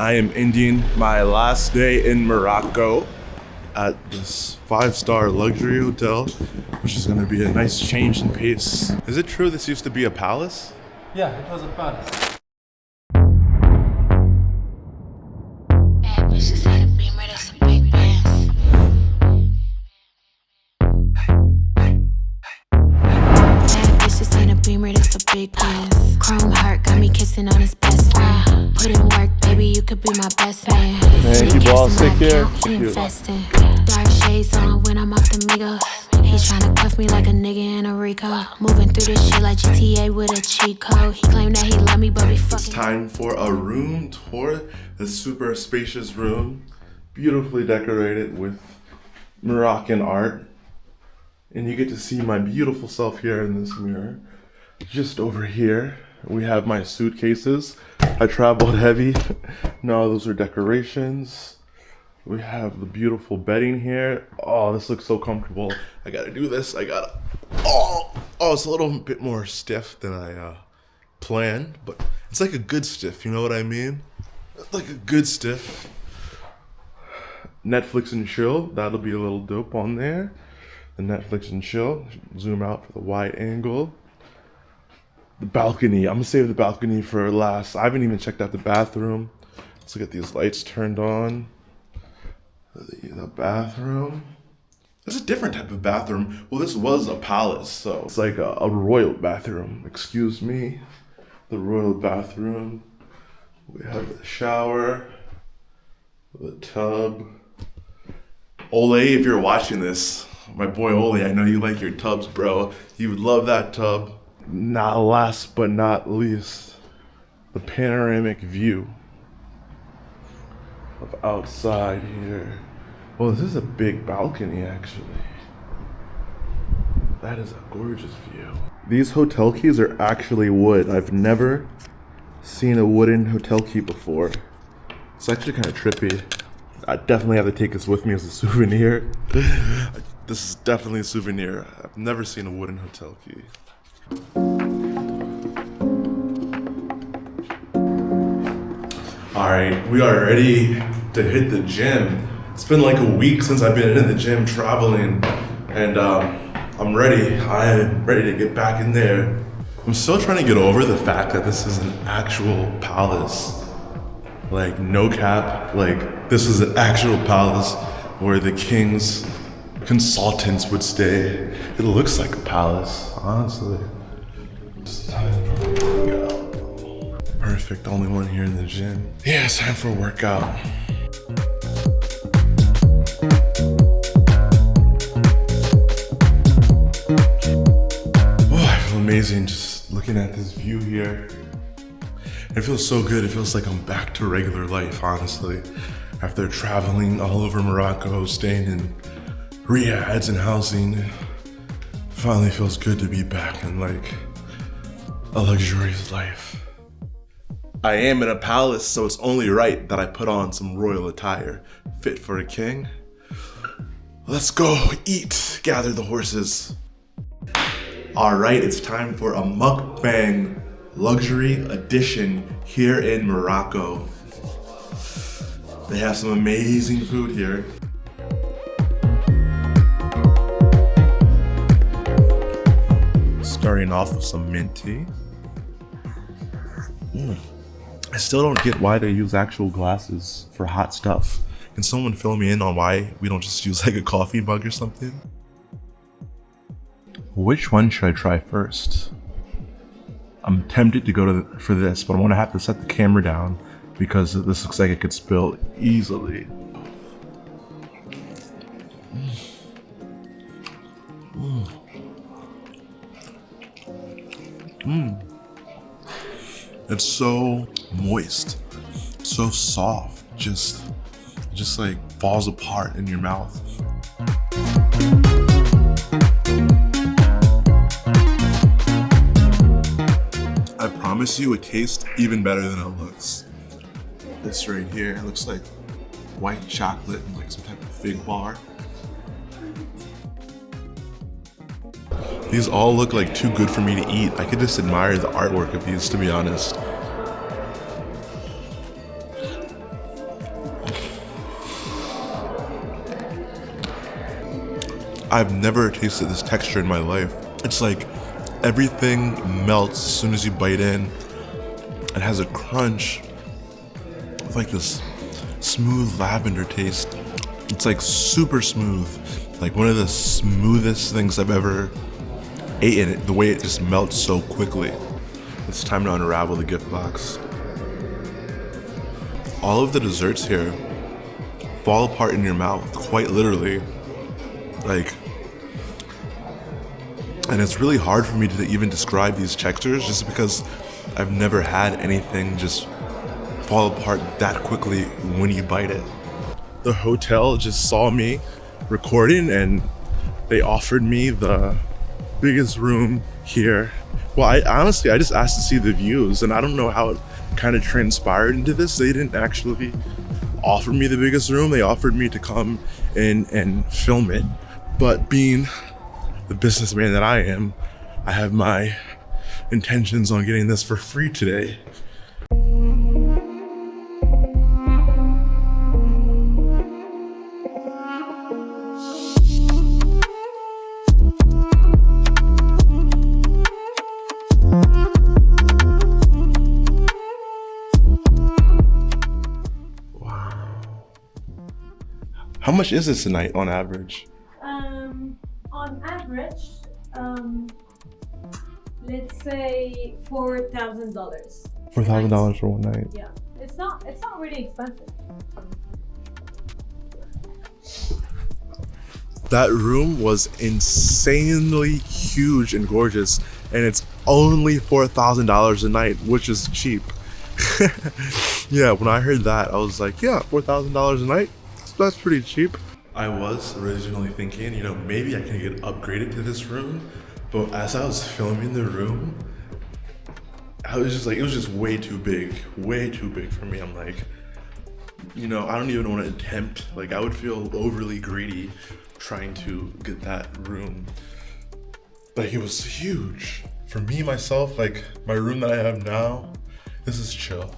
I am ending my last day in Morocco at this 5-star luxury hotel, which is gonna be a nice change in pace. Is it true this used to be a palace? Yeah, it was a palace. That's a big dance. Chrome heart got me kissing on his best friend. Put in work, baby, you could be my best man. Thank you, boss. Take care. Dark shades on when I'm off the Migos. He's tryna cuff me like a nigga in a Rico. Moving through this shit like GTA with a cheat code. He claimed that he love me, but we fucking. It's time for a room tour. The super spacious room, beautifully decorated with Moroccan art. And you get to see my beautiful self here in this mirror. Just over here, we have my suitcases. I traveled heavy. No, those are decorations. We have the beautiful bedding here. Oh, this looks so comfortable. I gotta do this. Oh, it's a little bit more stiff than I planned, but it's like a good stiff, you know what I mean? Like a good stiff. Netflix and chill, that'll be a little dope on there. The Netflix and chill. Zoom out for the wide angle. The balcony. I'm gonna save the balcony for last. I haven't even checked out the bathroom. Let's look at these lights turned on. The bathroom. There's a different type of bathroom. Well, this was a palace, so it's like a royal bathroom. Excuse me. The royal bathroom. We have the shower. The tub. Ole, if you're watching this, my boy Ole, I know you like your tubs, bro. You would love that tub. Not last but not least, the panoramic view of outside here. Well, this is a big balcony, actually. That is a gorgeous view. These hotel keys are actually wood. I've never seen a wooden hotel key before. It's actually kind of trippy. I definitely have to take this with me as a souvenir. This is definitely a souvenir. I've never seen a wooden hotel key. All right, we are ready to hit the gym. It's been like a week since I've been in the gym traveling, and I'm ready. I am ready to get back in there. I'm still trying to get over the fact that this is an actual palace. Like, no cap, like, this is an actual palace where the king's consultants would stay. It looks like a palace, honestly. It's time for a workout. Perfect, only one here in the gym. Yeah, it's time for a workout. Oh, I feel amazing just looking at this view here. It feels so good. It feels like I'm back to regular life, honestly. After traveling all over Morocco, staying in riads and housing, it finally feels good to be back in like a luxurious life. I am in a palace, so it's only right that I put on some royal attire, fit for a king. Let's go eat, gather the horses. All right, it's time for a mukbang luxury edition here in Morocco. They have some amazing food here. Starting off with some mint tea. I still don't get why they use actual glasses for hot stuff. Can someone fill me in on why we don't just use like a coffee mug or something? Which one should I try first? I'm tempted to go for this, but I'm gonna have to set the camera down because this looks like it could spill easily. It's so moist, so soft, just like falls apart in your mouth. I promise you it tastes even better than it looks. This right here, it looks like white chocolate and like some type of fig bar. These all look like too good for me to eat. I could just admire the artwork of these, to be honest. I've never tasted this texture in my life. It's like everything melts as soon as you bite in. It has a crunch with like this smooth lavender taste. It's like super smooth, like one of the smoothest things I've ever eaten. The way it just melts so quickly. It's time to unravel the gift box. All of the desserts here fall apart in your mouth, quite literally. Like, and it's really hard for me to even describe these textures just because I've never had anything just fall apart that quickly when you bite it. The hotel just saw me recording and they offered me the biggest room here. Well, I honestly just asked to see the views, and I don't know how it kind of transpired into this. They didn't actually offer me the biggest room. They offered me to come in and film it. But being the businessman that I am, I have my intentions on getting this for free today. How much is this a night on average? On average, let's say $4,000. $4,000 for one night. Yeah, it's not really expensive. That room was insanely huge and gorgeous, and it's only $4,000 a night, which is cheap. Yeah, when I heard that, I was like, yeah, $4,000 a night? That's pretty cheap. I was originally thinking, maybe I can get upgraded to this room, but as I was filming the room, I was just like, it was just way too big for me. I'm like, I don't even want to attempt, like I would feel overly greedy trying to get that room. Like it was huge. For me, myself, like my room that I have now, this is chill.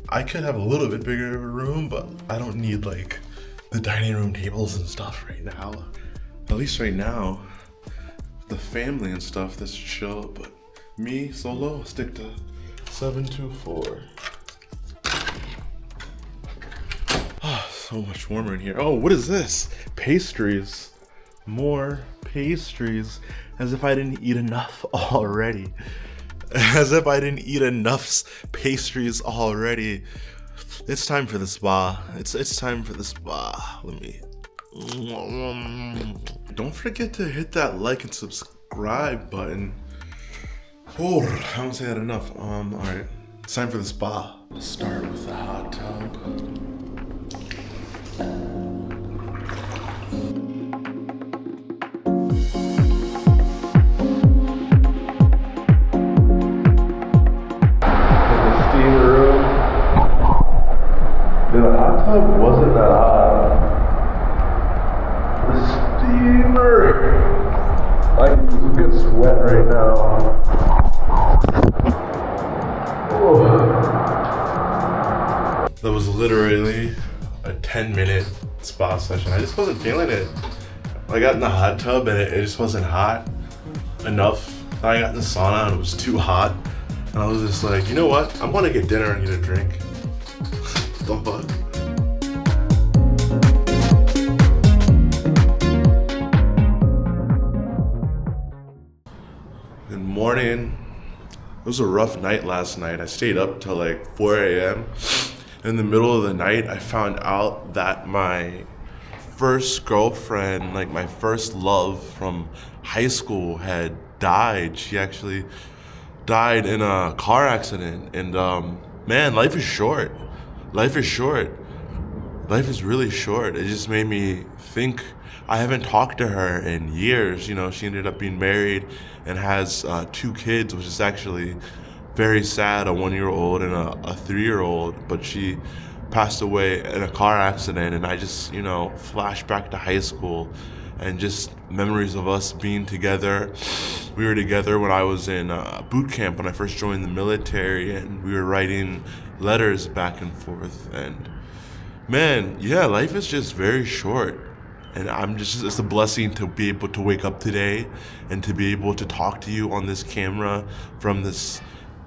I could have a little bit bigger of a room, but I don't need like the dining room tables and stuff right now. At least right now, the family and stuff, that's chill, but me, solo, stick to 724. Ah, so much warmer in here. Oh, what is this? Pastries. More pastries. As if I didn't eat enough already. As if I didn't eat enough pastries already. It's time for the spa. It's time for the spa. Let me. Don't forget to hit that like and subscribe button. Oh, I don't say that enough. All right. It's time for the spa. Let's start with the hot tub. Wasn't that hot? The steamer! I can use a good sweat right now. Oh. That was literally a 10-minute spa session. I just wasn't feeling it. I got in the hot tub and it just wasn't hot enough. I got in the sauna and it was too hot. And I was just like, you know what? I'm gonna get dinner and get a drink. The fuck? Good morning. It was a rough night last night. I stayed up till like 4 a.m. In the middle of the night, I found out that my first girlfriend, like my first love from high school, had died. She actually died in a car accident. And man, life is short. Life is short. Life is really short. It just made me think. I haven't talked to her in years. She ended up being married and has 2 kids, which is actually very sad, a 1-year-old and a 3-year-old. But she passed away in a car accident, and I just, flash back to high school and just memories of us being together. We were together when I was in boot camp when I first joined the military, and we were writing letters back and forth. And man, yeah, life is just very short. And it's a blessing to be able to wake up today and to be able to talk to you on this camera from this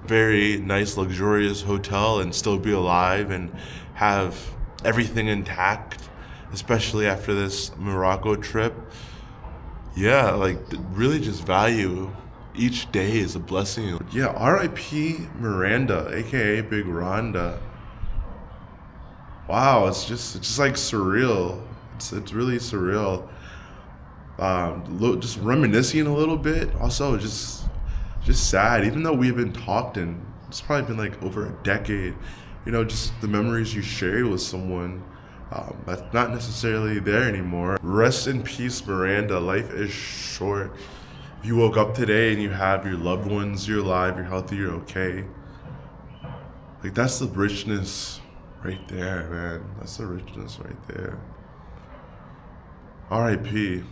very nice, luxurious hotel and still be alive and have everything intact, especially after this Morocco trip. Yeah, like really just value each day is a blessing. Yeah, R.I.P. Miranda, aka Big Rhonda. Wow, it's just like surreal. It's really surreal. Just reminiscing a little bit. Also, just sad. Even though we haven't talked in, it's probably been like over a decade. You know, just the memories you shared with someone that's not necessarily there anymore. Rest in peace, Miranda. Life is short. If you woke up today and you have your loved ones, you're alive, you're healthy, you're okay. Like that's the richness right there, man. That's the richness right there. R.I.P.